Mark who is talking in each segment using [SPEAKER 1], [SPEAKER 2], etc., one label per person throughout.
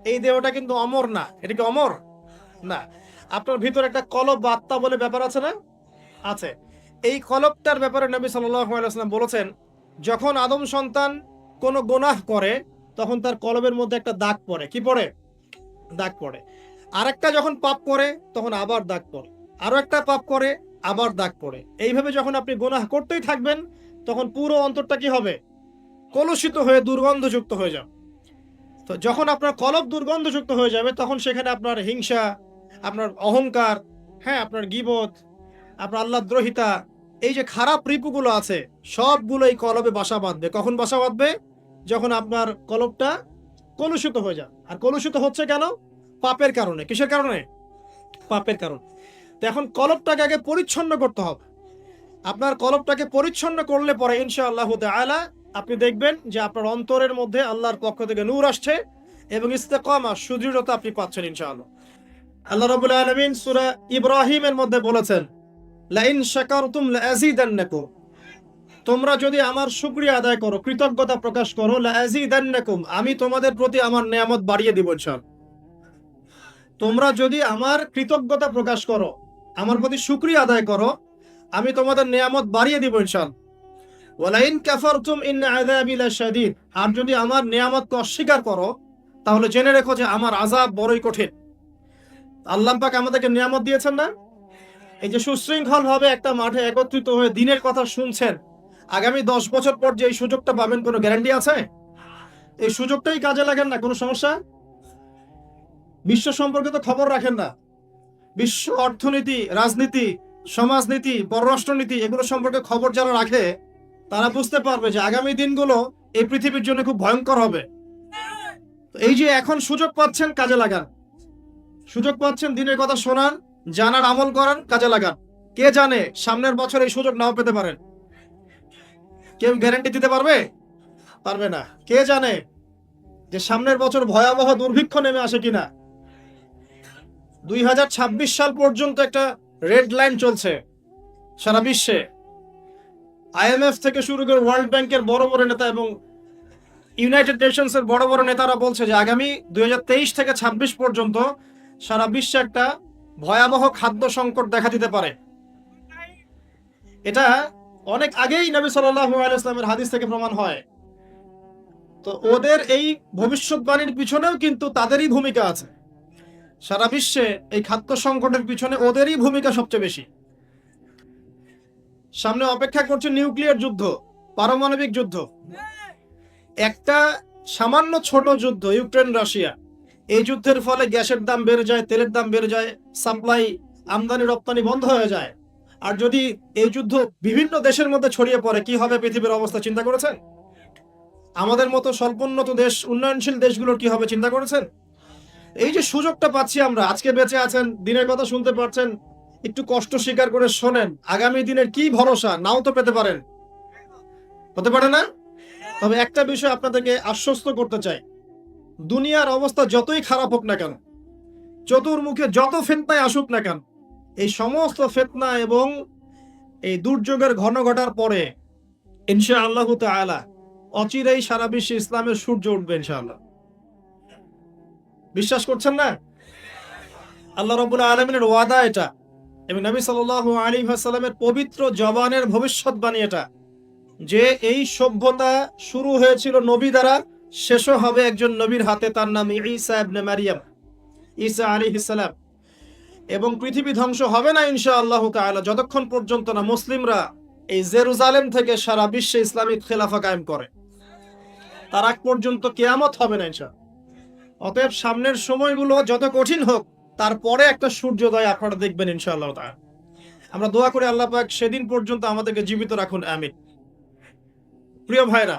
[SPEAKER 1] এই দেহটা কিন্তু অমর না। এটা কি অমর না? আপনার ভিতরে একটা কলব বা আত্মা বলে ব্যাপার আছে না? আছে। এই কলবটার ব্যাপারে নবী সাল্লাল্লাহু আলাইহি ওয়াসাল্লাম বলেছেন, যখন আদম সন্তান কোনো গুনাহ করে তখন তার কলবের মধ্যে একটা দাগ পড়ে। কি পড়ে? দাগ পড়ে। আরেকটা যখন পাপ করে তখন আবার দাগ পড়ে। আরো একটা পাপ করে আবার দাগ পড়ে। এইভাবে যখন আপনি গুনাহ করতেই থাকবেন তখন পুরো অন্তরটা কি হবে? কলুষিত হয়ে দুর্গন্ধযুক্ত হয়ে যাবে। তো যখন আপনার কলব দুর্গন্ধযুক্ত হয়ে যাবে তখন সেখানে আপনার হিংসা, আপনার অহংকার, হ্যাঁ, আপনার গীবত, আপনার আল্লাহদ্রোহিতা, এই যে খারাপ রিপুগুলো আছে সবগুলো এই কলবে বাসা বাঁধবে। কখন বাসা বাঁধবে? যখন আপনার কলবটা কলুষিত হয়ে যায়। আর কলুষিত হচ্ছে কেন? পাপের কারণে। কিসের কারণে? পাপের কারণে। তো এখন কলবটাকে আগে পরিচ্ছন্ন করতে হবে। আপনার কলবটাকে পরিচ্ছন্ন করলে পরে ইনশাআল্লাহ তাআলা আপনি দেখবেন যে আপনার অন্তরের মধ্যে আল্লাহর পক্ষ থেকে নূর আসছে এবং ইস্তেকামা, সুদৃঢ়তা আপনি পাচ্ছেন ইনশাআল্লাহ। আল্লাহ রাব্বুল আলামিন সূরা ইব্রাহিমের মধ্যে বলেছেন, লাইন শাকারতুম লাযীদান্নাকুম, তোমরা যদি আমার শুকরিয়া আদায় করো, কৃতজ্ঞতা প্রকাশ করো, লাযীদান্নাকুম, আমি তোমাদের প্রতি আমার নিয়ামত বাড়িয়ে দিব ইনশাআল্লাহ। তোমরা যদি আমার কৃতজ্ঞতা প্রকাশ করো, আমার প্রতি শুকরিয়া আদায় করো, আমি তোমাদের নিয়ামত বাড়িয়ে দিব ইনশাআল্লাহ। ওয়ালাইন কাফারতুম ইন আযাবি লাশাদীদ, আর যদি আমার নিয়ামতকে অস্বীকার করো তাহলে জেনে রেখো যে আমার আযাব বড়ই কঠিন। আল্লাহ পাক আমাদেরকে নিয়ামত দিয়েছেন না? এই যে সুশৃঙ্খল ভাবে একটা মাঠে একত্রিত হয়ে দিনের কথা শুনছেন, আগামী 10 বছর পর যে এই সুযোগটা পাবেন কোনো গ্যারান্টি আছে? এই সুযোগটাই কাজে লাগেন না, কোনো সমস্যা? বিশ্ব সম্পর্কে তো খবর রাখেন না। বিশ্ব অর্থনীতি, রাজনীতি, সমাজনীতি, পররাষ্ট্রনীতি এগুলো সম্পর্কে খবর যারা রাখে তারা বুঝতে পারবে যে আগামী দিনগুলো এই পৃথিবীর জন্য খুব ভয়ঙ্কর হবে। এই যে এখন সুযোগ পাচ্ছেন, কাজে লাগান। সুযোগ পাচ্ছেন দিনের কথা শোনার, জানার, আমল করার, কাজে লাগান। কে জানে সামনের বছর এই সুযোগ নাও পেতে পারেন। কেউ গ্যারান্টি দিতে পারবে? পারবে না। কে জানে যে সামনের বছর ভয়াবহ দুর্ভিক্ষ নেমে আসে কিনা। 2026 সাল পর্যন্ত একটা রেড লাইন চলছে সারা বিশ্বে। আইএমএফ থেকে শুরু করে ওয়ার্ল্ড ব্যাংকের বড় বড় নেতা এবং ইউনাইটেড নেশনসের বড় বড় নেতারা বলছে যে আগামী 2023 থেকে 26 পর্যন্ত সারা বিশ্বে একটা ভয়াবহ খাদ্য সংকট দেখা দিতে পারে। এটা অনেক আগেই নবী সাল্লাল্লাহু আলাইহি ওয়াসাল্লামের হাদিস থেকে প্রমাণ হয়। তো ওদের এই ভবিষ্যৎবাণীর পিছনেও কিন্তু তাদেরই ভূমিকা আছে। সারা বিশ্বে এই খাদ্য সংকটের পিছনে ওদেরই ভূমিকা সবচেয়ে বেশি। সামনে অপেক্ষা করছে নিউক্লিয়ার যুদ্ধ, পারমাণবিক যুদ্ধ। একটা সামান্য ছোট যুদ্ধ ইউক্রেন রাশিয়া, এই যুদ্ধের ফলে গ্যাসের দাম বেড়ে যায়, তেলের দাম বেড়ে যায়, সাপ্লাই, আমদানি রপ্তানি বন্ধ হয়ে যায়। আর যদি এই যুদ্ধ বিভিন্ন দেশের মধ্যে ছড়িয়ে পড়ে কি হবে পৃথিবীর অবস্থা চিন্তা করেছেন? আমাদের মতো স্বল্পোন্নত দেশ, উন্নয়নশীল দেশগুলোর কি হবে চিন্তা করেছেন? এই যে সুযোগটা পাচ্ছি আমরা, আজকে বেঁচে আছেন, দিনের কথা শুনতে পারছেন, একটু কষ্ট স্বীকার করে শোনেন। আগামী দিনের কি ভরসা, নাও তো পেতে পারেন, হতে পারে না? তবে একটা বিষয় আপনাদেরকে আশ্বস্ত করতে চাই, দুনিয়ার অবস্থা যতই খারাপ হোক না কেন, চতুর্মুখে যত ফিতনায় আসুক না কেন, এই সমস্ত ফিতনা এবং এই দুর্যোগের ঘটার পরে ইনশাআল্লাহু তাআলা অচিরেই সারা বিশ্বে ইসলামের সূর্য উঠবে ইনশাআল্লাহ। বিশ্বাস করছেন না? আল্লাহ রাব্বুল আলামিনের ওয়াদা এটা, এবং নবী সাল্লাল্লাহু আলাইহি ওয়াসাল্লামের পবিত্র জবানের ভবিষ্যৎবাণী এটা, যে এই সভ্যতা শুরু হয়েছিল নবী দ্বারা, শেষও হবে একজন নবীর হাতে, তার নাম ঈসা ইবনে মারিয়াম, ঈসা আলাইহিস সালাম। এবং পৃথিবী ধ্বংস হবে না ইনশাআল্লাহ তাআলা যতক্ষণ পর্যন্ত না মুসলিমরা এই জেরুজালেম থেকে সারা বিশ্বে ইসলামিক খেলাফা কায়েম করে। তার আগ পর্যন্ত কিয়ামত হবে না ইনশাআল্লাহ। অতএব সামনের সময়গুলো যত কঠিন হোক, তারপরে একটা সূর্যোদয় আপনারা দেখবেন ইনশাআল্লাহ তাআলা। আমরা দোয়া করি আল্লাহ পাক সেদিন পর্যন্ত আমাদেরকে জীবিত রাখুন, আমিন। প্রিয় ভাইরা,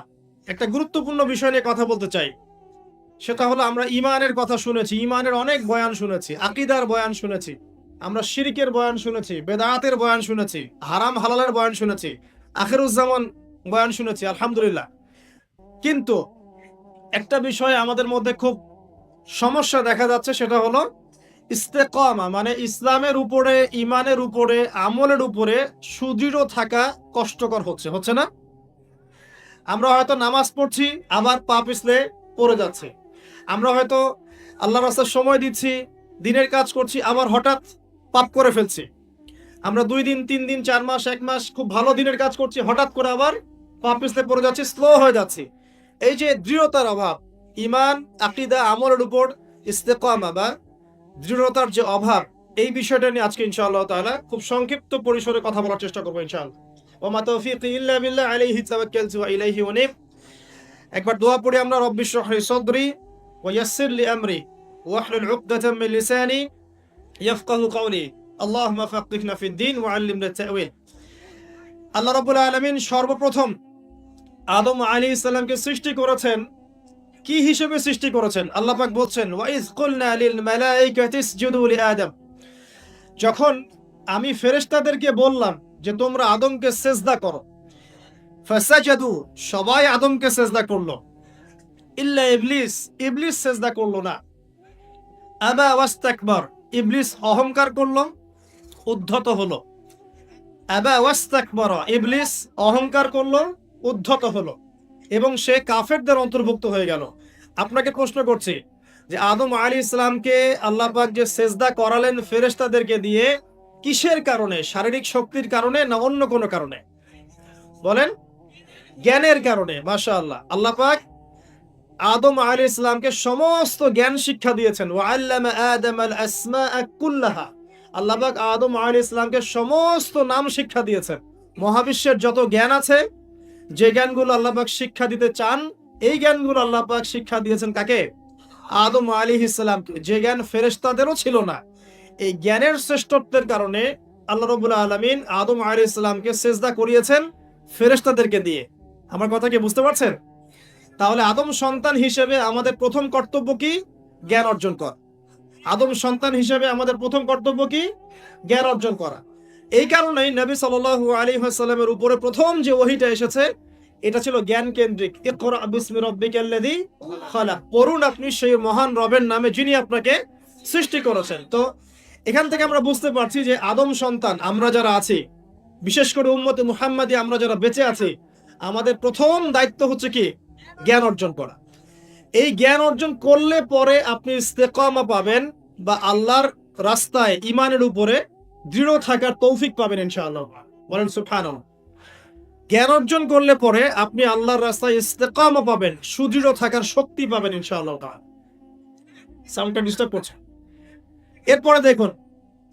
[SPEAKER 1] একটা গুরুত্বপূর্ণ বিষয় নিয়ে কথা বলতে চাই। সেটা হলো, আমরা ইমানের কথা শুনেছি, ইমানের অনেক বয়ান শুনেছি, আকীদার বয়ান শুনেছি, আমরা শিরকের বয়ান শুনেছি, বেদাতের বয়ান শুনেছি, হারাম হালালের বয়ান শুনেছি, আখিরুজ্জামান বয়ান শুনেছি, আলহামদুলিল্লাহ। কিন্তু একটা বিষয় আমাদের মধ্যে খুব সমস্যা দেখা যাচ্ছে, সেটা হলো ইস্তেকামা, মানে ইসলামের উপরে, ইমানের উপরে, আমলের উপরে সুদৃঢ় থাকা কষ্টকর হচ্ছে না? আমরা হয়তো নামাজ পড়ছি, আবার পা পিছলে পড়ে যাচ্ছে। আমরা হয়তো আল্লাহর রাস্তায় সময় দিচ্ছি, দিনের কাজ করছি, আবার হঠাৎ পাপ করে ফেলছি। আমরা 2 দিন 3 দিন 4 মাস 1 মাস খুব ভালো দিনের কাজ করছি, হঠাৎ করে আবার পাপ পিছলে পড়ে যাচ্ছি, স্লো হয়ে যাচ্ছি। এই যে দৃঢ়তার অভাব, ঈমান, আকীদা, আমলের উপর ইস্তেকামা বা দৃঢ়তার যে অভাব, এই বিষয়টা নিয়ে আজকে ইনশাআল্লাহ তাআলা খুব সংক্ষিপ্ত পরিসরে কথা বলার চেষ্টা করব ইনশাআল্লাহ। ওয়া মা তাওফীকি ইল্লা বিল্লাহ আলাইহি তাওয়াক্কালতু ওয়া ইলাইহি উনীব। একবার দোয়া পড়ি আমরা, রব্বি ইশরাহ লি সাদরি ওয়া ইয়াসসির লি আমরি ওয়াহলুল উকদাতাম মিন লিসানি ইয়াফকাহু কওলি আল্লাহুম্মা ফাক্কিহনা ফিদ-দীন ওয়া আল্লিমনা তা'ওয়ীল। আল্লাহ রাব্বুল আলামিন সর্বপ্রথম আদম আলাইহিস সালামকে সৃষ্টি করেছেন, কি হিসেবে সৃষ্টি করেছেন? আল্লাহ পাক বলছেন, ওয়া ইয কুলনা লিল মালাইকাতি ইসজুদু লি আদম। যখন আমি ফেরেশতাদেরকে বললাম যে তোমরা আদমকে সিজদা করো, ফাসাজাদু, সবাই আদমকে সিজদা করলো, ইল্লা ইবলিস, ইবলিস সিজদা করলো না। আবা ওয়াস্তাকবার, ইবলিস অহংকার করলো, উদ্ধত হলো। আবা ওয়াস্তাকবার, ইবলিস অহংকার করলো, উদ্ধত হলো এবং সে কাফেরদের অন্তর্ভুক্ত হয়ে গেল। আপনাকে প্রশ্ন করছি যে আদম আলাইহিস সালামকে আল্লাহ পাক যে সিজদা করালেন ফেরেশতাদেরকে দিয়ে, কিসের কারণে? শারীরিক শক্তির কারণে না অন্য কোনো কারণে? বলেন। জ্ঞানের কারণে। মাশাআল্লাহ। আল্লাহ পাক আদম আলাইহিস সালামকে সমস্ত জ্ঞান শিক্ষা দিয়েছেন। ওয়া আল্লামা আদামাল আসমাআ কুল্লাহা। আল্লাহ পাক আদম আলাইহিস সালামকে সমস্ত নাম শিক্ষা দিয়েছেন। মহাবিশ্বের যত জ্ঞান আছে, যে জ্ঞানগুলো আল্লাহ পাক শিক্ষা দিতে চান, এই জ্ঞানগুলো আল্লাহ পাক শিক্ষা দিয়েছেন কাকে? আদম আলাইহিস সালামকে, যে জ্ঞান ফেরেশতাদেরও ছিল না। এই জ্ঞানের শ্রেষ্ঠত্বের কারণে আল্লাহ রাব্বুল আলামিন আদম আলাইহিস সালামকে সিজদা করিয়েছেন ফেরেশতাদেরকে দিয়ে। আমার কথা কি বুঝতে পারছেন? তাহলে আদম সন্তান হিসেবে আমাদের প্রথম কর্তব্য কি? জ্ঞান অর্জন করা। আদম সন্তান হিসেবে আমাদের প্রথম কর্তব্য কি? জ্ঞান অর্জন করা। এই কারণেই নবী সাল্লাল্লাহু আলাইহি ওয়াসাল্লামের উপরে প্রথম যে ওহীটা এসেছে, এটা ছিল জ্ঞান কেন্দ্রিক। ইকরা বিসমি রাব্বিকাল্লাযী খালাক, পড়ুন আপনি সেই মহান রবের নামে যিনি আপনাকে সৃষ্টি করেছেন। তো এখান থেকে আমরা বুঝতে পারছি যে আদম সন্তান আমরা যারা আছি, বিশেষ করে উম্মতে মুহাম্মাদি আমরা যারা বেঁচে আছি, আমাদের প্রথম দায়িত্ব হচ্ছে কি? জ্ঞান অর্জন করা। এই জ্ঞান অর্জন করলে পরে আপনি ইস্তেকামা পাবেন বা আল্লাহর রাস্তায় ঈমানের উপরে দৃঢ় থাকার তৌফিক পাবেন ইনশাআল্লাহ। বলেন সুবহানাল্লাহ। জ্ঞান অর্জন করলে পরে আপনি আল্লাহর রাস্তায় ইস্তেকামা পাবেন, সুদৃঢ় থাকার শক্তি পাবেন ইনশাআল্লাহ তাআলা। সাউন্ডটা ডিস্টার্ব করছে। এরপরে দেখুন,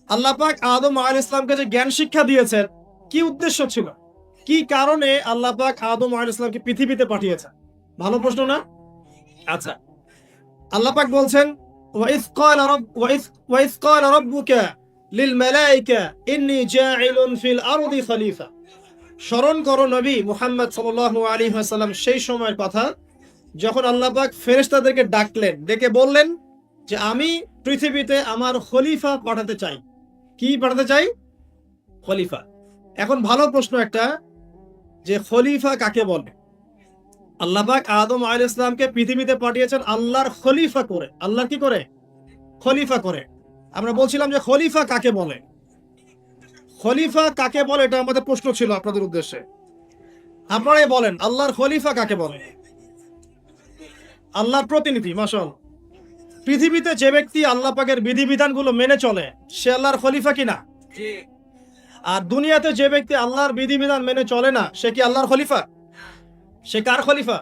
[SPEAKER 1] আল্লাহ পাক আদম আলাইহিস সালামকে যে জ্ঞান শিক্ষা দিয়েছেন, কি উদ্দেশ্য ছিল? কি কারণে আল্লাহ পাক আদম আলাইহিস সালামকে পৃথিবীতে পাঠিয়েছেন? ভালো প্রশ্ন না? আচ্ছা, আল্লাহ পাক বলছেন, ওয়া ইয ক্বালা রাব্বুকা লিল মালাইকা ইন্নী জাইলুন ফিল আরদি খলিফা। স্মরণ করো নবী মুহাম্মদ সাল্লাল্লাহু আলাইহি ওয়াসাল্লাম সেই সময়ের কথা যখন আল্লাহ পাক ফেরেশতাদেরকে ডাকলেন, ডেকে বললেন যে আমি পৃথিবীতে আমার খলিফা পাঠাতে চাই। কি পাঠাতে চাই? খলিফা। এখন ভালো প্রশ্ন একটা, যে খলিফা কাকে বলে? আল্লাহ পাক আদম আলাইহিস সালামকে পৃথিবীতে পাঠিয়েছেন আল্লাহর খলিফা করে। আল্লাহর কি করে? খলিফা করে। আমরা বলছিলাম যে খলিফা কাকে বলে? খলিফা কাকে বলে, এটা আমাদের প্রশ্ন ছিল আপনাদের উদ্দেশ্যে। আপনারাই বলেন, আল্লাহর খলিফা কাকে বলে? আল্লাহর প্রতিনিধি। মাশাআল্লাহ। পৃথিবীতে যে ব্যক্তি আল্লাহ পাকের বিধিবিধানগুলো মেনে চলে, সে আল্লাহর খলিফা কিনা? জি। আর দুনিয়াতে যে ব্যক্তি আল্লাহর বিধিবিধান মেনে চলে না, সে কি আল্লাহর খলিফা? সে কার খলিফা?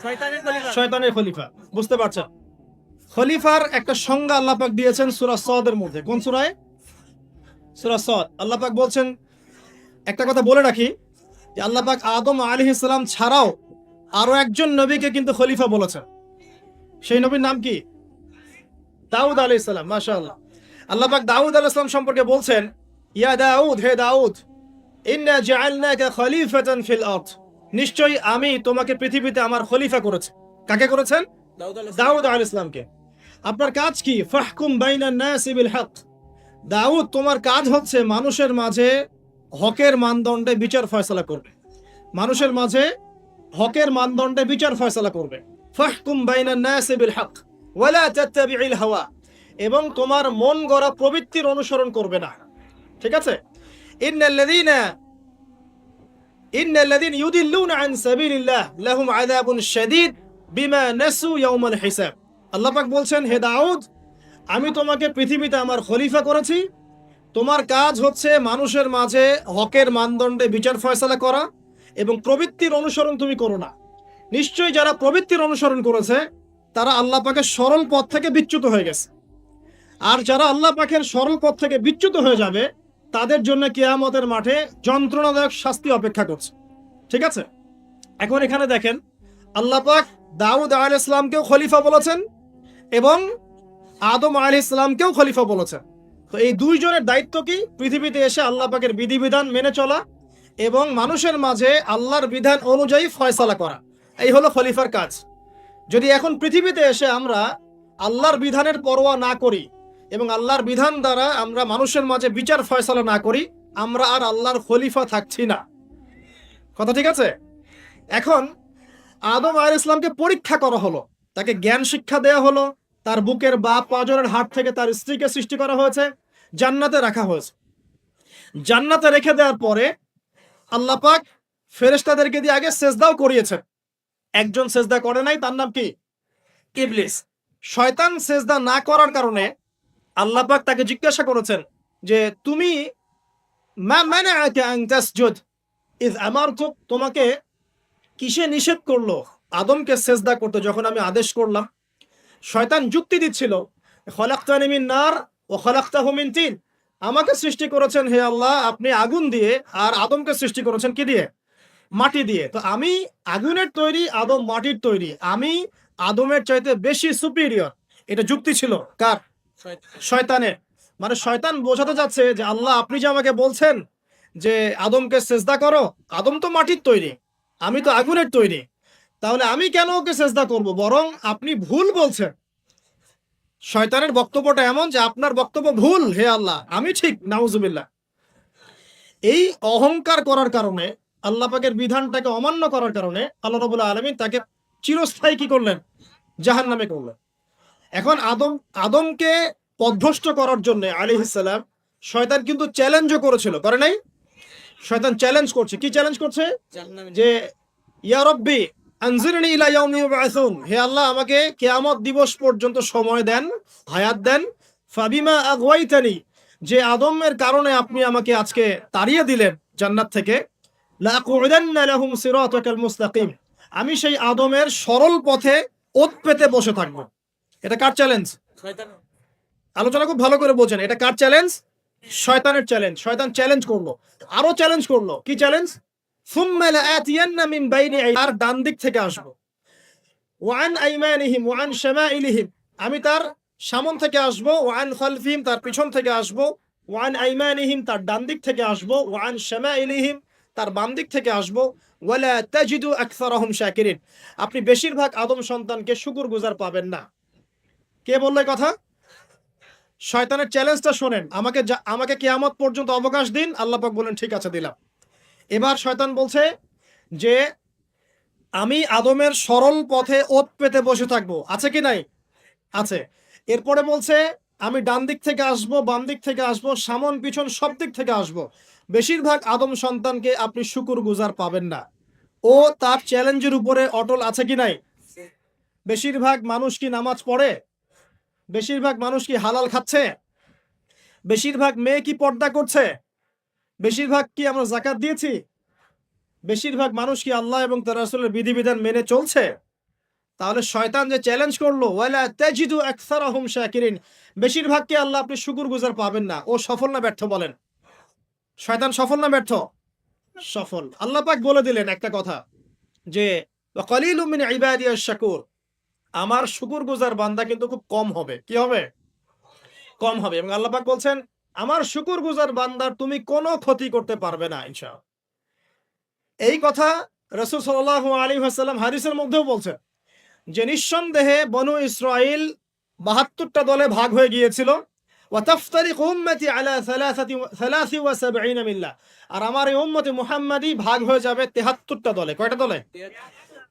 [SPEAKER 1] শয়তানের খলিফা। শয়তানের খলিফা। বুঝতে পারছেন? খলিফার একটা সংজ্ঞা আল্লাহ পাক দিয়েছেন সূরা সদের মধ্যে। কোন সূরায়? সূরা সদ। আল্লাহ পাক বলছেন, একটা কথা বলে রাখি যে আল্লাহ পাক আদম আলাইহিস সালাম ছাড়াও আরো একজন নবীকে কিন্তু খলিফা বলেছেন। সেই নবীর নাম কি? দাউদ আলাইহিস সালাম। মাশাআল্লাহ। আল্লাহ পাক দাউদ আলাইহিস সালাম সম্পর্কে বলছেন, ইয়া দাউদ, হে দাউদ, ইন্না জাআলনাকা খলিফাতান ফিল আরদ, নিশ্চয়ই আমি তোমাকে পৃথিবীতে আমার খলিফা করেছি। কাকে করেছেন? দাউদ আলাইহিস সালামকে। আপনার কাজ কি? ফাহকুম বাইনান নাসি বিল হক। দাউদ, তোমার কাজ হচ্ছে মানুষের মাঝে হকের মানদণ্ডে বিচার ফয়সালা করবে। মানুষের মাঝে হকের মানদণ্ডে বিচার ফয়সালা করবে। ফাহকুম বাইনান নাসি বিল হক ওয়ালা তাত্তাবিউল হাওয়া, এবং তোমার মন গড়া প্রবৃত্তির অনুসরণ করবে না। ঠিক আছে? ইন্নাল্লাযীনা ইউদিল্লুনা আন সাবিলিল্লাহ লাহুম আযাবুন শাদীদ বিমা নাসু ইয়াউমাল হিসাব। আল্লাহ পাক বলছেন, হে দাউদ, আমি তোমাকে পৃথিবীতে আমার খলিফা করেছি। তোমার কাজ হচ্ছে মানুষের মাঝে হকের মানদণ্ডে বিচার ফয়সালা করা, এবং প্রবৃত্তির অনুসরণ তুমি করো না। নিশ্চয়ই যারা প্রবৃত্তির অনুসরণ করেছে তারা আল্লাহ পাকের সরল পথ থেকে বিচ্যুত হয়ে গেছে। আর যারা আল্লাহ পাকের সরল পথ থেকে বিচ্যুত হয়ে যাবে তাদের জন্য কিয়ামতের মাঠে যন্ত্রণাদায়ক শাস্তি অপেক্ষা করছে। ঠিক আছে, এখন এখানে দেখেন, আল্লাহ পাক দাউদ আলাইহিস সালামকেও খলিফা বলেছেন এবং আদম আলাইহিস সালামকেও খলিফা বলেছেন। তো এই দুইজনের দায়িত্ব কি? পৃথিবীতে এসে আল্লাহ পাকের বিধিবিধান মেনে চলা এবং মানুষের মাঝে আল্লাহর বিধান অনুযায়ী ফয়সালা করা। এই হলো খলিফার কাজ। যদি এখন পৃথিবীতে এসে আমরা আল্লাহর বিধানের পরোয়া না করি এবং আল্লাহর বিধান দ্বারা আমরা মানুষের মাঝে বিচার ফয়সালা না করি, আমরা আর আল্লাহর খলিফা থাকছি না। কথা ঠিক আছে? এখন আদম আলাইহিস সালামকে পরীক্ষা করা হলো, তাকে জ্ঞান শিক্ষা দেওয়া হলো, তার বুকের বাপ পাঁজরের হাড় থেকে তার স্ত্রীকে সৃষ্টি করা হয়েছে, জান্নাতে রাখা হয়েছে। জান্নাতে রেখে দেওয়ার পরে আল্লাহ পাক ফেরেশতাদেরকে দিয়ে আগে সেজদাও করিয়েছেন। একজন সেজদা করে নাই, তার নাম কি? ইবলিস। শয়তান সেজদা না করার কারণে আল্লাহ পাক তাকে জিজ্ঞাসা করেছেন যে তুমি মা মানাআকা আন তাসজুদ ইয আমারতুক, তোমাকে কিসে নিষেধ করলো আদমকে সেজদা করতে যখন আমি আদেশ করলাম? শয়তান যুক্তি দিচ্ছিল, খলাকতানি মিন নার ওয়া খলাকতাহু মিন তিন, আমাকে সৃষ্টি করেছেন হে আল্লাহ আপনি আগুন দিয়ে, আর আদমকে সৃষ্টি করেছেন কি দিয়ে? মাটি দিয়ে। তো আমি আগুনের তৈরি, আদম মাটির তৈরি, আমি আদমের চাইতে বেশি সুপিরিয়র। এটা যুক্তি ছিল কার? শয়তানের। মানে শয়তান বোঝাতে যাচ্ছে যে আল্লাহ আপনি যে আমাকে বলছেন যে আদমকে সেজদা করো, আদম তো মাটির তৈরি, আমি তো আগুনের তৈরি, তাহলে আমি কেন ওকে সেজদা করব? বরং আপনি ভুল বলছেন। শয়তানের বক্তব্যটা এমন যে আপনার বক্তব্য ভুল হে আল্লাহ, আমি ঠিক, নাউজুবিল্লাহ। এই অহংকার করার কারণে, আল্লাহ পাকের বিধানটাকে অমান্য করার কারণে আল্লাহ রাব্বুল আলামিন তাকে চিরস্থায়ী কি করলেন? জাহান্নামে করলেন। এখন আদমকে পথভ্রষ্ট করার জন্য আলাইহিস সালাম শয়তান কিন্তু চ্যালেঞ্জও করেছিল, করে নাই? শয়তান চ্যালেঞ্জ করছে। কি চ্যালেঞ্জ করছে? যে ইয়া রব্বি আনজিরনি ইলা ইয়াউমি ইউবআসুন, হে আল্লাহ আমাকে কিয়ামত দিবস পর্যন্ত সময় দেন, হায়াত দেন। ফাবিমা আগওয়াইতানি, যে আদমের কারণে আপনি আমাকে আজকে তাড়িয়ে দিলেন জান্নাত থেকে, লাআকুদান্না লাহুম সিরাতাকাল মুস্তাকিম, আমি সেই আদমের সরল পথে ওত পেতে বসে থাকবো। এটা কার চ্যালেঞ্জ? আলোচনা খুব ভালো করে বোঝেন, এটা কার চ্যালেঞ্জ? শয়তানের চ্যালেঞ্জ। শয়তান চ্যালেঞ্জ করলো, আরো চ্যালেঞ্জ করলো। কি চ্যালেঞ্জ? সুম্মা লাআতিয়ান্না মিন বাইনি, আর ডান দিক থেকে আসবো, ওয়া আন আইমানিহিম ওয়া আন শামাইলিহিম, আমি তার সামন থেকে আসবো, ওয়া আন খালফিহিম, তার পিছন থেকে আসবো, ওয়া আন আইমানিহিম, তার ডান দিক থেকে আসবো, ওয়া আন শামাইলিহিম, তার বাম দিক থেকে আসবো, ওয়ালা তাজিদু আকসারাহুম শাকিরিন, আপনি বেশিরভাগ আদম সন্তানকে শুকরগুজার পাবেন না। কে বললো এই কথা? শয়তানের চ্যালেঞ্জটা শোনেন। আমাকে কিয়ামত পর্যন্ত অবকাশ দিন। আল্লাহ পাক বলেন ঠিক আছে দিলাম। এবার শয়তান বলছে যে আমি আদমের সরল পথে ওত পেতে বসে থাকবো। আছে কি নাই? আছে। এরপরে বলছে আমি ডান দিক থেকে আসবো, বাম দিক থেকে আসবো, সামন পিছন সব দিক থেকে আসবো, বেশিরভাগ আদম সন্তানকে আপনি শুকরগুজার পাবেন না। ও তার চ্যালেঞ্জের উপরে অটল আছে কি নাই? বেশিরভাগ মানুষ কি নামাজ পড়ে? বেশিরভাগ মানুষ কি হালাল খাচ্ছে? বেশিরভাগ মেয়ে কি পর্দা করছে? বেশিরভাগ কি আমরা যাকাত দিয়েছি? বেশিরভাগ মানুষ কি আল্লাহ এবং তার রাসূলের বিধিবিধান মেনে চলছে? তাহলে শয়তান যে চ্যালেঞ্জ করলো, ওয়ালা তাজিদু আকসারাহুম শাকিরিন, বেশিরভাগকে আল্লাহ আপনি শুকরগুজার পাবেন না। ও সফল না ব্যর্থ বলেন? শয়তান সফল না ব্যর্থ? সফল। আল্লাহ পাক বলে দিলেন একটা কথা যে ওয়া কালিলুম মিন ইবাদিয়াশ শাকুর, আমার শুকরগুজার বান্দা কিন্তু খুব কম হবে। কি হবে? কম হবে। এবং আল্লাহ পাক বলছেন আমার শুকরগুজার বান্দার তুমি কোনো ক্ষতি করতে পারবে না ইনশাআল্লাহ। এই কথা রাসূল সাল্লাল্লাহু আলাইহি ওয়াসাল্লাম হাদিসের মধ্যেও বলছেন যে নিঃসন্দেহে বনু ইসরাইল ৭২টা দলে ভাগ হয়ে গিয়েছিল। ওয়া তাফতারিকু উম্মতি আলা 73 মিল্লাহ, আর আমার এই উম্মতে মুহাম্মাদি ভাগ হয়ে যাবে ৭৩টা দলে। কয়টা দলে?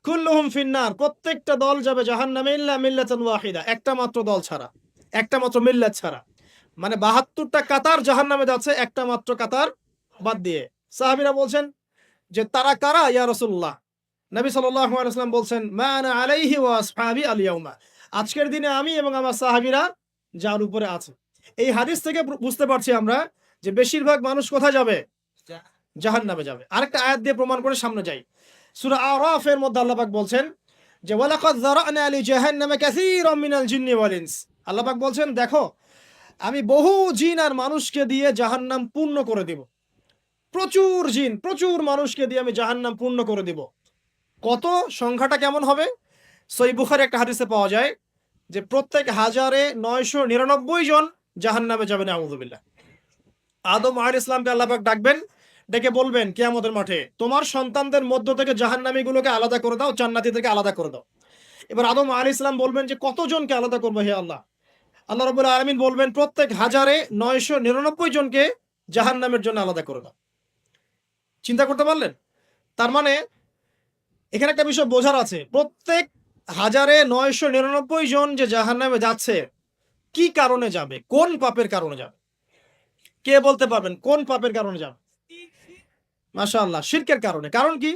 [SPEAKER 1] কুল্লুহুম ফিন্নার, প্রত্যেকটা দল যাবে জাহান্নামে ইল্লা মিল্লাতান ওয়াহিদা, একটা মাত্র দল ছাড়া, একটা মাত্র মিল্লাত ছাড়া। মানে ৭২টা কাতার জাহান্নামে যাচ্ছে, একটা মাত্র কাতার বাদ দিয়ে। সাহাবীরা বলছেন যে তারা কারা ইয়া রাসূলুল্লাহ? নবী সাল্লাল্লাহু আলাইহি ওয়াসাল্লাম বলছেন মা আনা আলাইহি ওয়া আসহাবি আল ইয়াউমা, আজকের দিনে আমি এবং আমার সাহাবীরা যার উপরে আছে। এই হাদিস থেকে বুঝতে পারছি আমরা যে বেশিরভাগ মানুষ কোথায় যাবে? জাহান্নামে যাবে। আরেকটা আয়াত দিয়ে প্রমাণ করে সামনে যাই। সূরা আরাফের মধ্যে আল্লাহ পাক বলছেন যে ওয়ালাকাদ যারানা লি জাহান্নামে কাসীরাম মিনাল জিন্নি ওয়াল ইনস। আল্লাহ পাক বলছেন দেখো আমি বহু জিন আর মানুষকে দিয়ে জাহান্নাম পূর্ণ করে দিব। প্রচুর জিন, প্রচুর মানুষকে দিয়ে আমি জাহান্নাম পূর্ণ করে দিব। কত, সংখ্যাটা কেমন হবে? সহিহ বুখারী একটা হাদিসে পাওয়া যায় যে প্রত্যেক 1099 জন জাহান্নামে যাবে, নাউযুবিল্লাহ। আদম আলাইহিস সালামকে আল্লাহ পাক ডাকবেন, ডেকে বলবেন কিয়ামতের মাঠে তোমার সন্তানদের মধ্য থেকে জাহান্নামীগুলোকে আলাদা করে দাও, জান্নাতীদেরকে আলাদা করে দাও। এবার আদম আলাইহিস সালাম বলবেন যে কতজনকে আলাদা করবো হে আল্লাহ? আল্লাহ রাব্বুল আলামিন বলবেন প্রত্যেক 1099 জনকে জাহান্নামের জন্য আলাদা করে দাও। চিন্তা করতে পারলেন? তার মানে এখানে একটা বিষয় বোঝার আছে, প্রত্যেক 1099 জন যে জাহান্নামে যাচ্ছে কি কারণে যাবে, কোন পাপের কারণে যাবে? কে বলতে পারবেন কোন পাপের কারণে যাবে? মাশাআল্লাহ, শিরকের কারণে। কারণ কি?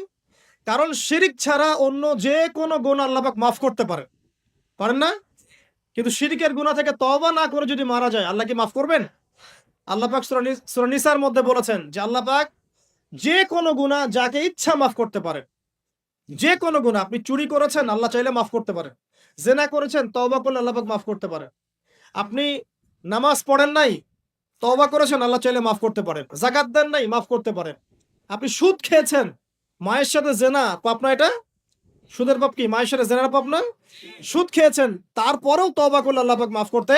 [SPEAKER 1] কারণ শিরিক ছাড়া অন্য যে কোনো গুনাহ আল্লাহ পাক মাফ করতে পারেন, পারেন না? কিন্তু শিরকের গুনাহ থেকে তওবা না করে যদি মারা যায় আল্লাহ কি মাফ করবেন? আল্লাহ পাক সূরা নিসার মধ্যে বলেছেন যে আল্লাহ পাক যে কোনো গুনাহ যাকে ইচ্ছা মাফ করতে পারেন। যে কোনো গুনাহ, আপনি চুরি করেছেন আল্লাহ চাইলে মাফ করতে পারেন, জিনা করেছেন তওবা করলে আল্লাহ পাক মাফ করতে পারেন, আপনি নামাজ পড়েন নাই তওবা করেছেন আল্লাহ চাইলে মাফ করতে পারেন, যাকাত দেন নাই মাফ করতে পারেন, আপনি সুদ খেয়েছেন, মায়ের সাথে জিনা পাপ না? এটা সুদের পাপ কি? মায়ের সাথে জিনার পাপ না? সুদ খেয়েছেন তারপরেও তওবা করলে আল্লাহ পাক মাফ করতে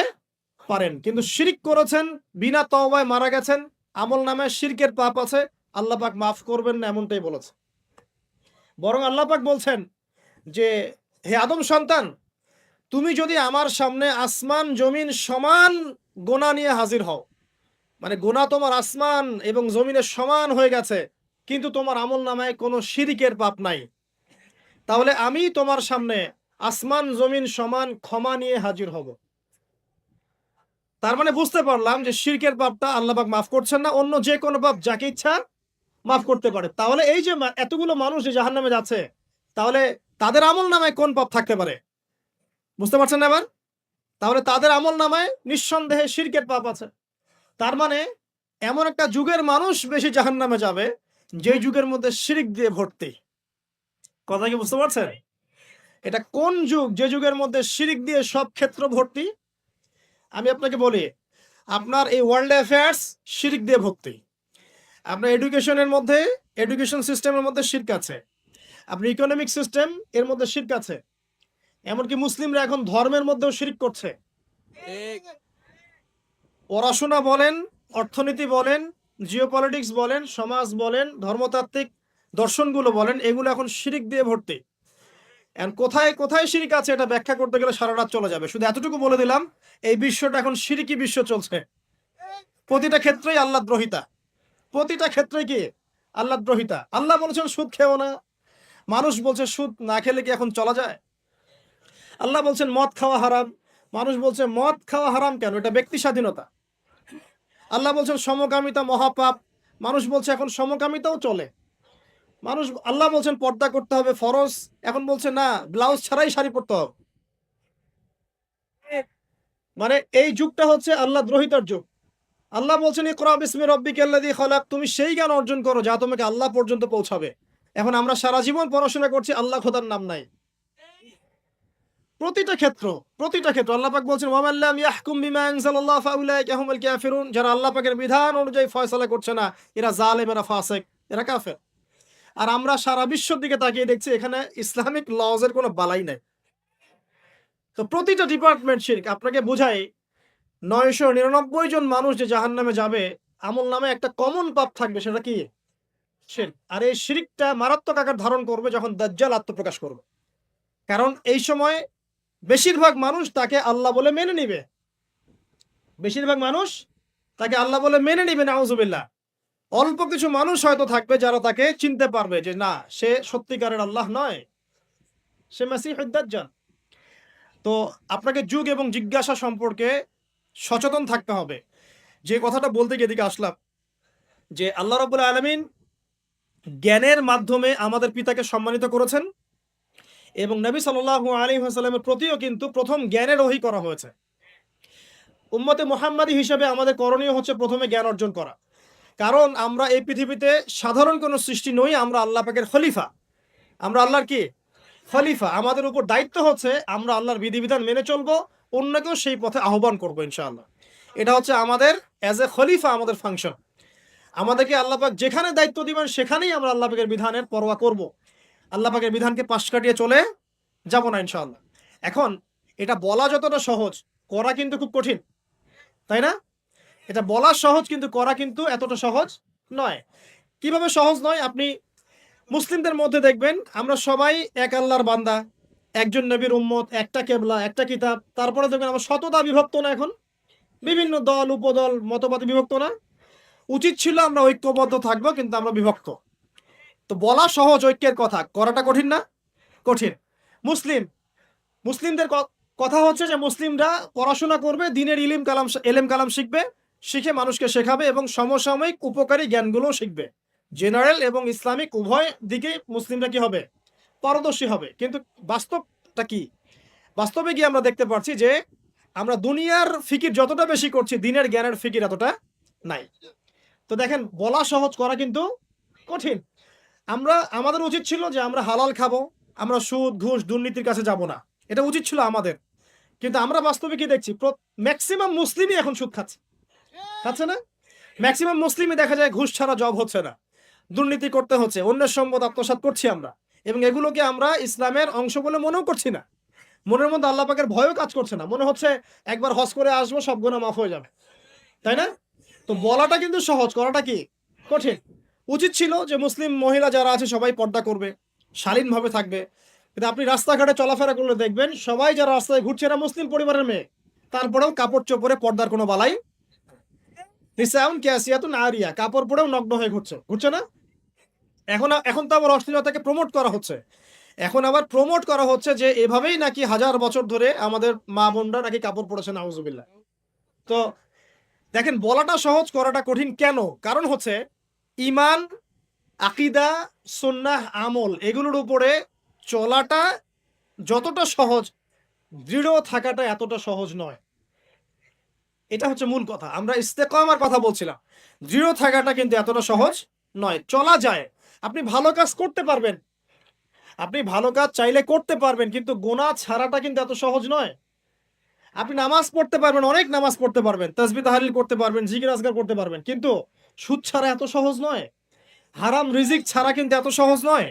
[SPEAKER 1] পারেন। কিন্তু শিরক করেছেন, বিনা তওবায় মারা গেছেন, আমলনামায় শিরকের পাপ আছে, আল্লাহ পাক মাফ করবেন না এমনটাই বলেছে। বরং আল্লাহ পাক বলছেন যে হে আদম সন্তান, তুমি যদি আমার সামনে আসমান জমিন সমান গোনা নিয়ে হাজির হও, মানে গোনা তোমার আসমান এবং জমিনের সমান হয়ে গেছে কিন্তু তোমার আমলনামায় কোনো শিরকের পাপ নাই, তাহলে আমি তোমার সামনে আসমান জমিন সমান ক্ষমা নিয়ে হাজির হব। তার মানে বুঝতে পারলাম যে শিরকের পাপটা আল্লাহ পাক মাফ করছেন না, অন্য যে কোনো পাপ যাকে ইচ্ছা মাফ করতে পারে। তাহলে এই যে এতগুলো মানুষ যে জাহান্নামে যাচ্ছে, তাহলে তাদের আমলনামায় কোন পাপ থাকতে পারে? বুঝতে পারছেন না এবার? তাহলে তাদের আমলনামায় নিঃসন্দেহে শিরকের পাপ আছে। তার মানে এমন একটা যুগের মানুষ বেশি জাহান্নামে যাবে যে যুগের মধ্যে শিরক দিয়ে ভর্তি। কথা কি বুঝতে পারছেন? এটা কোন যুগ? যে যুগের মধ্যে শিরক দিয়ে সব ক্ষেত্র ভর্তি। আমি আপনাকে বলি, আপনার এই ওয়ার্ল্ড অ্যাফেয়ার্স শিরক দিয়ে ভর্তি, আপনার এডুকেশনের মধ্যে, এডুকেশন সিস্টেমের মধ্যে শিরক আছে, আপনি ইকোনমিক সিস্টেম এর মধ্যে শিরক আছে, এমনকি মুসলিমরা এখন ধর্মের মধ্যেও শিরক করছে। পড়াশোনা বলেন, অর্থনীতি বলেন, জিওপলিটিক্স বলেন, সমাজ বলেন, ধর্মতাত্ত্বিক দর্শনগুলো বলেন, এগুলো এখন শিরক দিয়ে ভর্তি। এখন কোথায় কোথায় শিরক আছে এটা ব্যাখ্যা করতে গেলে সারা রাত চলে যাবে। শুধু এতটুকু বলে দিলাম, এই বিশ্বটা এখন শিরকি বিশ্ব চলছে। প্রতিটা ক্ষেত্রেই আল্লাহদ্রোহিতা, প্রতিটা ক্ষেত্রে কি আল্লাহদ্রোহিতা। আল্লাহ বলেছেন সুদ খেও না, মানুষ বলছে সুদ না খেলে কি এখন চলা যায়? আল্লাহ বলছেন মদ খাওয়া হারাম, মানুষ বলছে মদ খাওয়া হারাম কেন, এটা ব্যক্তি স্বাধীনতা। আল্লাহ বলছেন সমকামিতা মহাপাপ, মানুষ বলছে এখন সমকামিতাও চলে। মানুষ, আল্লাহ বলছেন পর্দা করতে হবে ফরজ, এখন বলছে না ব্লাউজ ছাড়াই শাড়ি পরতে হবে। মানে এই যুগটা হচ্ছে আল্লাহ দ্রোহিতার যুগ। আল্লাহ বলছেন ইকরা বিসমি রাব্বিকাল্লাযী খালাক, তুমি সেই জ্ঞান অর্জন করো যা তোমাকে আল্লাহ পর্যন্ত পৌঁছাবে। এখন আমরা সারা জীবন পড়াশোনা করছি, আল্লাহ খোদার নাম নাই। প্রতিটা ক্ষেত্র, প্রতিটা ক্ষেত্র আল্লাহ পাক বলছেন ওয়া মান লাম ইয়াহকুম বিমা আনজালাল্লাহু ফাউলাইকা হুমুল কাফিরুন, যারা আল্লাহ পাকের বিধান অনুযায়ী ফয়সালা করছে না এরা জালেম, এরা ফাসিক, এরা কাফের। আর আমরা সারা বিশ্বের দিকে তাকিয়ে দেখছি এখানে ইসলামিক লজের কোনো বালাই নাই। তো প্রতিটা ডিপার্টমেন্ট শিরক। আপনাকে বোঝাই 999 জন মানুষ যে জাহান্নামে যাবে, আমল নামে একটা কমন পাপ থাকবে, সেটা কি? শিরক। আর এই শিরকটা মারাত্মক আকার ধারণ করবে যখন দাজ্জাল আত্মপ্রকাশ করবে। কারণ এই সময় বেশিরভাগ মানুষ তাকে আল্লাহ বলে মেনে নিবে, বেশিরভাগ মানুষ তাকে আল্লাহ বলে মেনে নিবে, নাউজুবিল্লাহ। অল্প কিছু মানুষ হয়তো থাকবে যারা তাকে চিনতে পারবে যে না, সে সত্যিকারের আল্লাহ নয়, সে মাসীহুদ দাজ্জাল। তো আপনাকে যুগ এবং জিজ্ঞাসা সম্পর্কে সচেতন থাকতে হবে। যে কথাটা বলতে গিয়ে এদিকে আসলাম যে আল্লাহ রাব্বুল আলামিন জ্ঞানের মাধ্যমে আমাদের পিতাকে সম্মানিত করেছেন এবং নবী সাল্লাল্লাহু আলাইহি ওয়াসাল্লামের প্রতিও কিন্তু প্রথম জ্ঞানের ওহী করা হয়েছে। উম্মতে মুহাম্মাদী হিসেবে আমাদের করণীয় হচ্ছে প্রথমে জ্ঞান অর্জন করা। কারণ আমরা এই পৃথিবীতে সাধারণ কোনো সৃষ্টি নই, আমরা আল্লাহ পাকের খলিফা। আমরা আল্লাহর কি খলিফা। আমাদের উপর দায়িত্ব হচ্ছে আমরা আল্লাহর বিধিবিধান মেনে চলবো, অন্যকেও সেই পথে আহ্বান করবো ইনশাআল্লাহ। এটা হচ্ছে আমাদের অ্যাজ এ খলিফা আমাদের ফাংশন। আমাদেরকে আল্লাহ পাক যেখানে দায়িত্ব দিবেন সেখানেই আমরা আল্লাহ পাকের বিধানের পরোয়া করব। আল্লাহ পাকের বিধানকে পাশ কাটিয়ে চলে যাব না ইনশাআল্লাহ। এখন এটা বলা যতটা সহজ, করা কিন্তু খুব কঠিন, তাই না? এটা বলা সহজ কিন্তু করা কিন্তু এতটা সহজ নয়। কিভাবে সহজ নয়? আপনি মুসলিমদের মধ্যে দেখবেন আমরা সবাই এক আল্লাহর বান্দা, একজন নবীর উম্মত, একটা কেবলা, একটা কিতাব। তারপরে দেখবেন আমরা শততা বিভক্ত না, এখন বিভিন্ন দল উপদল মতবাদে বিভক্ত না। উচিত ছিল আমরা ঐক্যবদ্ধ থাকবো, কিন্তু আমরা বিভক্ত। তো বলা সহজ ঐক্যের কথা, করাটা কঠিন না? কঠিন। মুসলিমদের কথা হচ্ছে যে মুসলিমরা পড়াশোনা করবে, দিনের এলেম কালাম শিখবে, শিখে মানুষকে শেখাবে এবং সমসাময়িক উপকারী জ্ঞানগুলো শিখবে। জেনারেল এবং ইসলামিক উভয় দিকে মুসলিমরা কি হবে? পারদর্শী হবে। কিন্তু বাস্তবটা কি? বাস্তবে গিয়ে আমরা দেখতে পাচ্ছি যে আমরা দুনিয়ার ফিকির যতটা বেশি করছি, দিনের জ্ঞানের ফিকির এতটা নাই। তো দেখেন, বলা সহজ, করা কিন্তু কঠিন। আমাদের উচিত ছিল যে আমরা হালাল খাবো, আমরা সুদ ঘুষ দুর্নীতির কাছে যাব না, এটা উচিত ছিল আমাদের। কিন্তু আমরা বাস্তবে কি দেখছি? ম্যাক্সিমাম মুসলিমই এখন সুদ খাচ্ছে না? ম্যাক্সিমাম মুসলিমই দেখা যায় ঘুষ ছাড়া জব হচ্ছে না, দুর্নীতি করতে হচ্ছে, অন্যের সম্পদ আত্মসাৎ করছি আমরা, এবং এগুলোকে আমরা ইসলামের অংশ বলে মনেও করছি না। মনের মধ্যে আল্লাহ পাকের ভয়ও কাজ করছে না, মনে হচ্ছে একবার হজ করে আসবো, সব গুনাহ মাফ হয়ে যাবে, তাই না? তো বলাটা কিন্তু সহজ, করাটা কি কঠিন। উচিত ছিল যে মুসলিম মহিলা যারা আছে সবাই পর্দা করবে, শালীনভাবে থাকবে। কিন্তু আপনি রাস্তাঘাটে চলাফেরা করলে দেখবেন সবাই যারা রাস্তায় ঘুরছে এরা মুসলিম পরিবারের মেয়ে, তারপরেও কাপড় চোপড়ে পর্দার কোনো বালাই নিসাউন কাসিয়াতুন আরিয়া, কাপড় পরেও নগ্ন হয়ে ঘুরছে না? এখন তো আবার অশ্লীলতাকে প্রমোট করা হচ্ছে। এখন আবার প্রমোট করা হচ্ছে যে এভাবেই নাকি হাজার বছর ধরে আমাদের মা বোনরা নাকি কাপড় পরেছে, নাউজুবিল্লাহ। তো দেখেন, বলাটা সহজ, করাটা কঠিন কেন? কারণ হচ্ছে ঈমান, আকীদা, সুন্নাহ, আমল এগুলোর উপরে চলাটা যতটা সহজ, দৃঢ় থাকাটা এতটা সহজ নয়। এটা হচ্ছে মূল কথা। আমরা ইস্তেকামার কথা বলছিলাম, দৃঢ় থাকাটা কিন্তু এতটা সহজ নয়। চলা যায়, আপনি ভালো কাজ করতে পারবেন, আপনি ভালো কাজ চাইলে করতে পারবেন, কিন্তু গুনাহ ছাড়াটা কিন্তু এত সহজ নয়। আপনি নামাজ পড়তে পারবেন, অনেক নামাজ পড়তে পারবেন, তাসবিহ তাহলিল করতে পারবেন, জিকির আজকার করতে পারবেন, কিন্তু সুদ ছাড়া এত সহজ নয়। হারাম রিজিক ছাড়া কিন্তু এত সহজ নয়।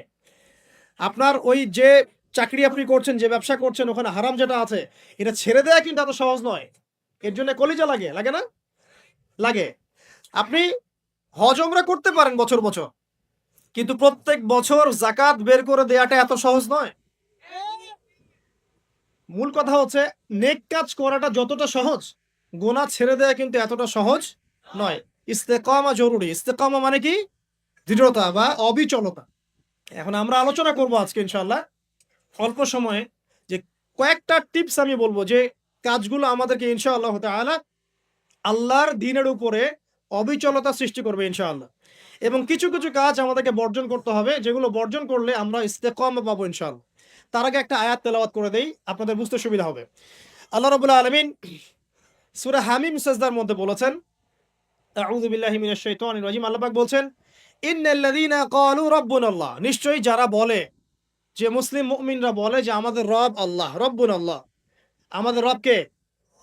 [SPEAKER 1] আপনার ওই যে চাকরি আপনি করছেন, যে ব্যবসা করছেন, ওখানে হারাম যেটা আছে এটা ছেড়ে দেওয়া কিন্তু এত সহজ নয়। এর জন্য কলিজা লাগে না? লাগে। আপনি হজ ওমরা করতে পারেন বছর বছর, কিন্তু প্রত্যেক বছর যাকাত বের করে দেওয়াটা এত সহজ নয়। মূল কথা হচ্ছে নেক কাজ করাটা যতটা সহজ, গুনাহ ছেড়ে দেওয়া কিন্তু এতটা সহজ নয়। ইস্তেকামা জরুরি। ইস্তেকামা মানে কি? দৃঢ়তা বা অবিচলতা। এখন আমরা আলোচনা করব আজকে ইনশাআল্লাহ অল্প সময়ে যে কয়েকটা টিপস আমি বলবো যে কাজগুলো আমাদেরকে ইনশাআল্লাহ তাআলা আল্লাহর দ্বীনের উপরে অবিচলতা সৃষ্টি করবে ইনশাআল্লাহ। এবং কিছু কিছু কাজ আমাদেরকে বর্জন করতে হবে, যেগুলো বর্জন করলে আমরা ইস্তেকামা পাবো ইনশাআল্লাহ। তার আগে একটা আয়াত তেলাওয়াত করে দেই, আপনাদের বুঝতে সুবিধা হবে। আল্লাহ রাব্বুল আলামিন সূরা হামিম সাজদার মধ্যে বলেছেন, আউযু বিল্লাহি মিনাশ শাইতানির রাজিম। আল্লাহ পাক বলছেন, ইন্নাল্লাযীনা ক্বালু রাব্বুনাল্লাহ, নিশ্চয়ই যারা বলে, যে মুসলিম মুমিনরা বলে যে আমাদের রব আল্লাহ, রব্বুনাল্লাহ, আমাদের রব কে?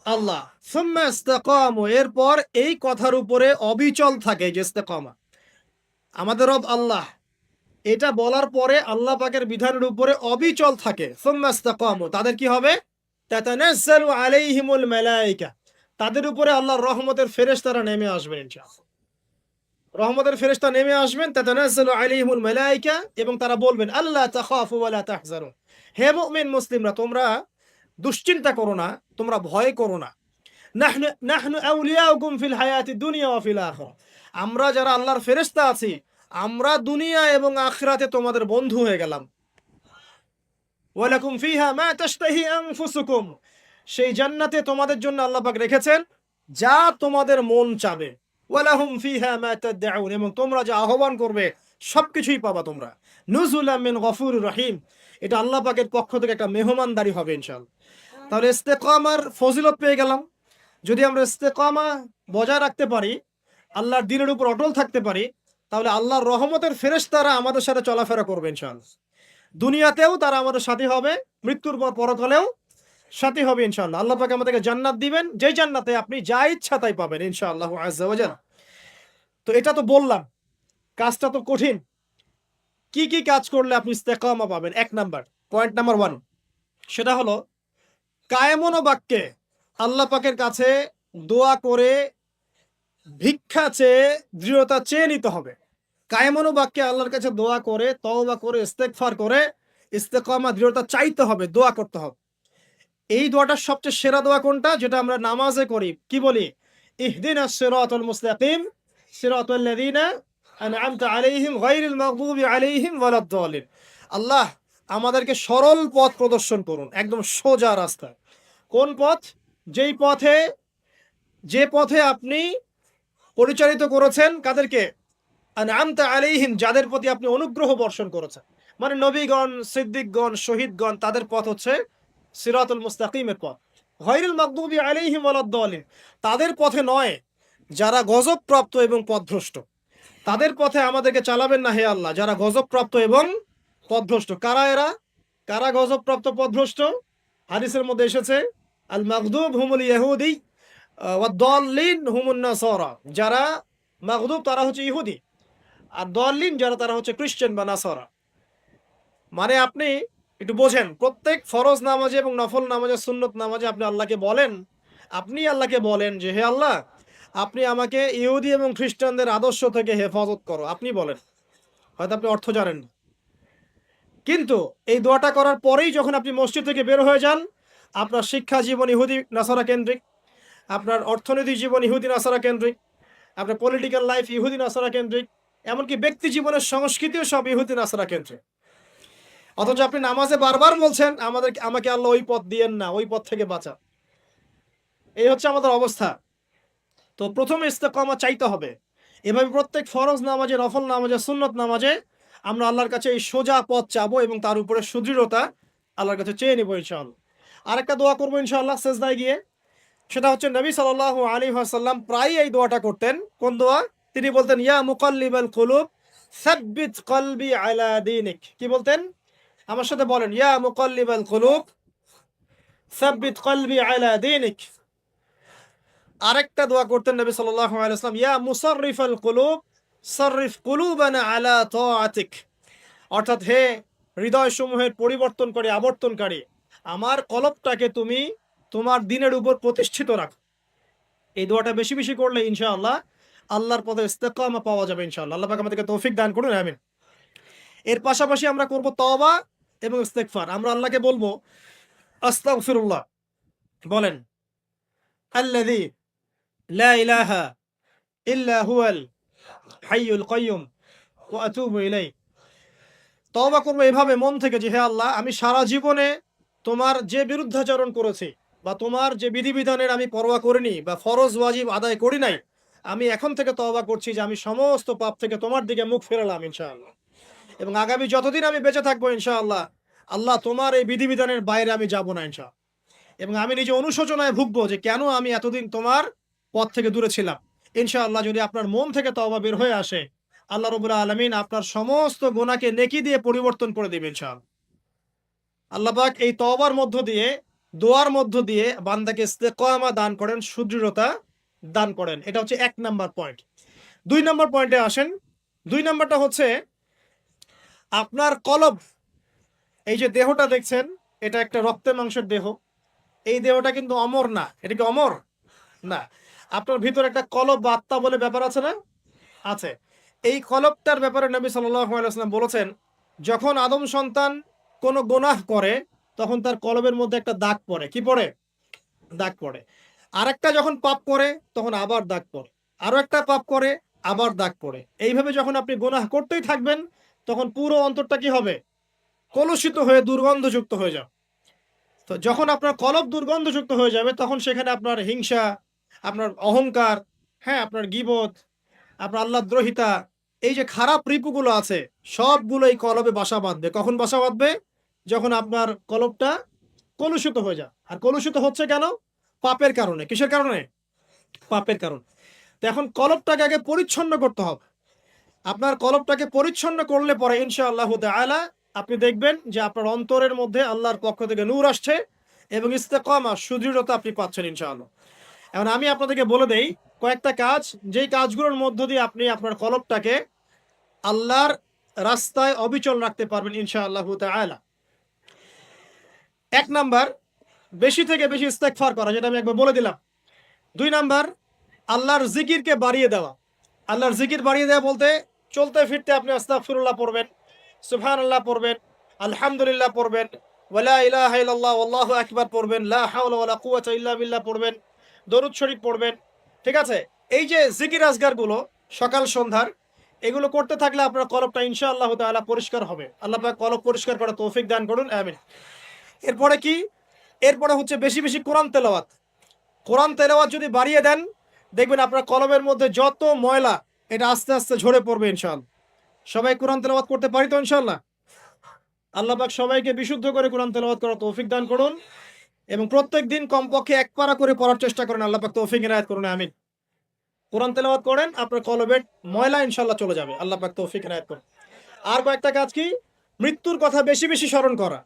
[SPEAKER 1] আল্লাহ। সুম্মা ইসতাকামু, এরপর এই কথার উপরে অবিচল থাকে, যে ইস্তেকামা, আমাদের রব আল্লাহ, এটা বলার পরে আল্লাহ পাকের বিধানের উপরে অবিচল থাকে। সুম্মা ইসতাকামু, তাদের কি হবে? তাতানাজ্জালু আলাইহিমুল মালায়েকা, তাদের উপরে আল্লাহর রহমতের ফেরেশতারা নেমে আসবেন ইনশাআল্লাহ। রহমতের ফেরেশতা নেমে আসবেন, তাতানাজ্জালু আলাইহিমুল মালায়েকা, এবং তারা বলবেন আল্লা তাখাফু ওয়া লা তাহজানু, হে মুমিন মুসলিমরা তোমরা দুশ্চিন্তা করো না, তোমরা ভয় করো না। নাহনু নাহনু আউলিয়াউকুম ফিল হায়াতি দুনিয়া ওয়া ফিল আখিরাহ, আমরা যারা আল্লাহর ফেরেশতা আছি, আমরা দুনিয়া এবং আখিরাতে তোমাদের বন্ধু হয়ে গেলাম। ওয়া লাকুম ফিহা মা তাশতাহি আনফুসুকুম, সেই জান্নাতে তোমাদের জন্য আল্লাহ পাক রেখেছেন যা তোমাদের মন চাবে। ওয়া লাহুম ফিহা মা তাদউন, এবং তোমরা যা আহ্বান করবে সবকিছুই পাবা তোমরা। নুজুলাম মিন গফুরির রহিম, এটা আল্লাহ পাকের পক্ষ থেকে একটা মেহমানদারি হবে ইনশাআল্লাহ। তাহলে ইস্তেকামার ফজিলত পেয়ে গেলাম। যদি আমরা ইস্তেকামা বজায় রাখতে পারি, আল্লাহর দ্বীনের উপর অটল থাকতে পারি, তাহলে আল্লাহর রহমতের ফেরেশতারা আমাদের সাথে চলাফেরা করবে ইনশাআল্লাহ। দুনিয়াতেও তারা আমাদের সাথী হবে, মৃত্যুর পর পরকালেও সাথী হবে ইনশাআল্লাহ। আল্লাহ পাক আমাদেরকে জান্নাত দিবেন, যেই জান্নাতে আপনি যা ইচ্ছা তাই পাবেন ইনশাআল্লাহু আযজা ওয়া জাল। তো এটা তো বললাম, কাজটা তো কঠিন। কি কি কাজ করলে আপনি ইস্তেকামা পাবেন? এক নাম্বার, পয়েন্ট নাম্বার 1, সেটা হলো কায়েমন বাক্যে আল্লাহ পাকের কাছে দোয়া করে, ভিক্ষা চেয়ে, দৃঢ়তা চেয়ে নিতে হবে। কায়েমন বাক্যে আল্লাহর কাছে দোয়া করে, তওবা করে, ইস্তেগফার করে ইস্তেকামা দৃঢ়তা চাইতে হবে, দোয়া করতে হবে। এই দোয়াটা সবচেয়ে সেরা দোয়া কোনটা? যেটা আমরা নামাজে করি। কি বলি? ইহদিনাস সিরাতাল মুস্তাকিম সিরাতাল লাযিনা আন'আমতা আলাইহিম গায়রিল মাগদুবি আলাইহিম ওয়ালাদ-দাল্লিন। আল্লাহ আমাদেরকে সরল পথ প্রদর্শন করুন, একদম সোজা রাস্তা। কোন পথ? যেই পথে, যে পথে আপনি পরিচালিত করেছেন কাদেরকে? আন'আমতা আলাইহিম, যাদের প্রতি আপনি অনুগ্রহ বর্ষণ করেছেন, মানে নবীগণ, সিদ্দিকগণ, শহীদগণ, তাদের পথ হচ্ছে সিরাতুল মুস্তাকিমের পথ। গায়রিল মাগদুবি আলাইহিম ওয়ালাদ-দাল্লিন, তাদের পথে নয় যারা গজবপ্রাপ্ত এবং পথভ্রষ্ট। তাদের পথে আমাদেরকে চালাবেন না হে আল্লাহ, যারা গজবপ্রাপ্ত এবং পথভ্রষ্ট। কারা এরা? কারা গজবপ্রাপ্ত পথভ্রষ্ট? হাদিসের মধ্যে এসেছে আল মাগদুব হুমুল ইহুদি ওয়াদ-দাল্লিন হুমুন নাসারা। যারা মাগদুব তারা হচ্ছে ইহুদি, আর দাল্লিন যারা তারা হচ্ছে খ্রিস্টান বা নাসারা। মানে আপনি একটু বোঝেন, প্রত্যেক ফরজ নামাজে এবং নফল নামাজে, সুন্নত নামাজে আপনি আল্লাহকে বলেন যে হে আল্লাহ, আপনি আমাকে ইহুদি এবং খ্রিস্টানদের আদর্শ থেকে হেফাজত করো। আপনি বলেন, হয়তো আপনি অর্থ জানেন না, কিন্তু এই দোয়াটা করার পরেই যখন আপনি মসজিদ থেকে বের হয়ে যান, আপনার শিক্ষা জীবন ইহুদি নাসারা কেন্দ্রিক, আপনার অর্থনৈতিক জীবন ইহুদি নাসারা কেন্দ্রিক, আপনার পলিটিক্যাল লাইফ ইহুদি নাসারা কেন্দ্রিক, এমনকি ব্যক্তি জীবনের সংস্কৃতিও সব ইহুদি নাসারা কেন্দ্রিক। অথচ আপনি নামাজে বারবার বলছেন আমাকে আল্লাহ ওই পথ দিয়েন না, ওই পথ থেকে বাঁচা। এই হচ্ছে আমাদের অবস্থা। তো প্রথমে ইস্তেকামা চাইতে হবে। এভাবে প্রত্যেক ফরজ নামাজে, নফল নামাজে, সুন্নত নামাজে আমরা আল্লাহর কাছে এই সোজা পথ চাবো এবং তার উপরে সুদৃঢ়তা আল্লাহর কাছে চেয়ে নেবো ইনশাআল্লাহ। আরেকটা দোয়া করবো ইনশাআল্লাহ সেজদায় গিয়ে, সেটা হচ্ছে নবী সাল্লাল্লাহু আলাইহি ওয়াসাল্লাম প্রায় এই দোয়াটা করতেন। কোন দোয়া? তিনি বলতেন ইয়া মুকাল্লিবাল কুলুব সাব্বিত কলবি আলা দীনিক। কি বলতেন? আমার সাথে বলেন, ইয়া মুকাল্লিবাল কুলুব সাব্বিত কলবি আলা দীনিক। আরেকটা দোয়া করতেন নবী সাল্লাল্লাহু আলাইহি ওয়াসাল্লাম, ইয়া মুসাররিফাল কুলুব সাররিফ কুলুবানা আলা তাআতিক। অর্থাৎ হে হৃদয় সমূহের পরিবর্তন করে আবর্তনকারী, আমার কলবটাকে তুমি তোমার দ্বীনের উপর প্রতিষ্ঠিত রাখো। এই দোয়াটা বেশি বেশি করলে ইনশাআল্লাহ আল্লাহর পথে ইস্তেকামা পাওয়া যাবে ইনশাআল্লাহ। আল্লাহ পাক আমাদেরকে তৌফিক দান করুন, আমিন। এর পাশাপাশি আমরা করব তওবা এবং ইস্তেগফার। আমরা আল্লাহকে বলবো আস্তাগফিরুল্লাহ, বলেন আল্লাযী লা ইলাহা ইল্লা হুয়াল হাইয়ুল কাইয়্যুম ওয়া আতুবু ইলাইহি। তওবা করবো এভাবে মন থেকে যে হে আল্লাহ, আমি সারা জীবনে তোমার যে বিরুদ্ধাচরণ করেছি বা তোমার যে বিধিবিধানের আমি পরোয়া করিনি বা ফরজ ওয়াজিব আদায় করি নাই, আমি এখন থেকে তওবা করছি যে আমি সমস্ত পাপ থেকে তোমার দিকে মুখ ফেরালাম ইনশাআল্লাহ। এবং আগামী যতদিন আমি বেঁচে থাকবো ইনশাআল্লাহ, আল্লাহ তোমার এই বিধিবিধানের বাইরে আমি যাব না ইনশাআল্লাহ। এবং আমি নিজে অনুশোচনায় ভুগবো যে কেন আমি এতদিন তোমার পথ থেকে দূরে ছিলাম। ইনশাআল্লাহ যদি আপনার মন থেকে তওবা বের হয়ে আসে, আল্লাহ রাব্বুল আলামিন আপনার সমস্ত গুনাহকে নেকি দিয়ে পরিবর্তন করে দিবেন ইনশাআল্লাহ। আল্লাহ পাক এই তওবার মধ্য দিয়ে, দোয়ার মধ্য দিয়ে বান্দাকে ইস্তেকামা দান করেন, সুদৃঢ়তা দান করেন। এটা হচ্ছে 1 নাম্বার পয়েন্ট। 2 নাম্বার পয়েন্টে আসেন। 2 নাম্বারটা হচ্ছে আপনার কলব। এই যে দেহটা দেখছেন, এটা একটা রক্তে মাংসের দেহ। এই দেহটা কিন্তু অমর না। এটা কি অমর? না। আপনার ভিতরে একটা কলব বা আত্মা বলে ব্যাপার আছে না? আছে। এই কলবটার ব্যাপারে নবী সাল্লাল্লাহু আলাইহি ওয়াসাল্লাম বলেছেন, যখন আদম সন্তান কোনো গুনাহ করে তখন তার কলবের মধ্যে একটা দাগ পড়ে। কি পড়ে? দাগ পড়ে। আরেকটা যখন পাপ করে তখন আবার দাগ পড়ে। আরো একটা পাপ করে আবার দাগ পড়ে। এইভাবে যখন আপনি গুনাহ করতেই থাকবেন তখন পুরো অন্তরটা কি হবে? কলুষিত হয়ে দুর্গন্ধযুক্ত হয়ে যাবে। তো যখন আপনার কলব দুর্গন্ধযুক্ত হয়ে যাবে তখন সেখানে আপনার হিংসা, আপনার অহংকার, হ্যাঁ, আপনার গীবত, আপনার আল্লাহদ্রোহিতা, এই যে খারাপ রিপুগুলো আছে সবগুলো এই কলবে বাসা বাঁধবে। কখন বাসা বাঁধবে? যখন আপনার কলবটা কলুষিত হয়ে যায়। আর কলুষিত হচ্ছে কেন? পাপের কারণে। কিসের কারণে? পাপের কারণে। তো এখন কলবটাকে আগে পরিচ্ছন্ন করতে হবে। আপনার কলবটাকে পরিচ্ছন্ন করলে পরে ইনশাআল্লাহু তাআলা আপনি দেখবেন যে আপনার অন্তরের মধ্যে আল্লাহর পক্ষ থেকে নূর আসছে এবং ইস্তেকামা, সুদৃঢ়তা আপনি পাচ্ছেন ইনশাআল্লাহ। এখন আমি আপনাদেরকে বলে দেই কয়েকটা কাজ, যেই কাজগুলোর মধ্য দিয়ে আপনি আপনার কলবটাকে আল্লাহর রাস্তায় অবিচল রাখতে পারবেন ইনশাআল্লাহু তাআলা। ১ নাম্বার, বেশি থেকে বেশি ইস্তেগফার করা, যেটা আমি একবার বলে দিলাম। ২ নাম্বার, আল্লাহর জিকিরকে বাড়িয়ে দেওয়া। আল্লাহর জিকির বাড়িয়ে দেওয়া বলতে চলতে ফিরতে আপনি আস্তাগফিরুল্লাহ পড়বেন, সুবহানাল্লাহ পড়বেন, আলহামদুলিল্লাহ পড়বেন, ওয়ালা ইলাহা ইল্লাল্লাহ আল্লাহু আকবার পড়বেন, লা হাওলা ওয়ালা কুওয়াতা ইল্লা বিল্লাহ পড়বেন, দরুদ শরীফ পড়বেন। ঠিক আছে? এই যে জিকির আজগারগুলো সকাল সন্ধ্যার, এগুলো করতে থাকলে আপনার কলবটা ইনশাআল্লাহু তাআলা পরিষ্কার হবে। আল্লাহ পাক কলব পরিষ্কার করার তৌফিক দান করুন। আমিন। এরপরে কি? এরপরে হচ্ছে বেশি বেশি কোরআন তেলাওয়াত। কোরআন তেলাওয়াত যদি বাড়িয়ে দেন, দেখবেন আপনার কলমের মধ্যে যত ময়লা এটা আস্তে আস্তে ঝরে পড়বে ইনশাআল্লাহ। সবাই কোরআন তেলাওয়াত করতে পারি তো ইনশাআল্লাহ? আল্লাহ পাক সবাইকে বিশুদ্ধ করে কোরআন তেলাওয়াত করার তৌফিক দান করুন এবং প্রত্যেকদিন কমপক্ষে ১ পারা করে পড়ার চেষ্টা করেন। আল্লাহ পাক তৌফিক ইনায়াত করুন। আমিন। কোরআন তেলাওয়াত করেন, আপনার কলবের ময়লা ইনশাআল্লাহ চলে যাবে। আল্লাহ পাক তৌফিক ইনায়াত করুন। আর কয়েকটা কাজ কি? মৃত্যুর কথা বেশি বেশি স্মরণ করা।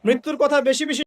[SPEAKER 1] মৃত্যুর কথা বেশি বেশি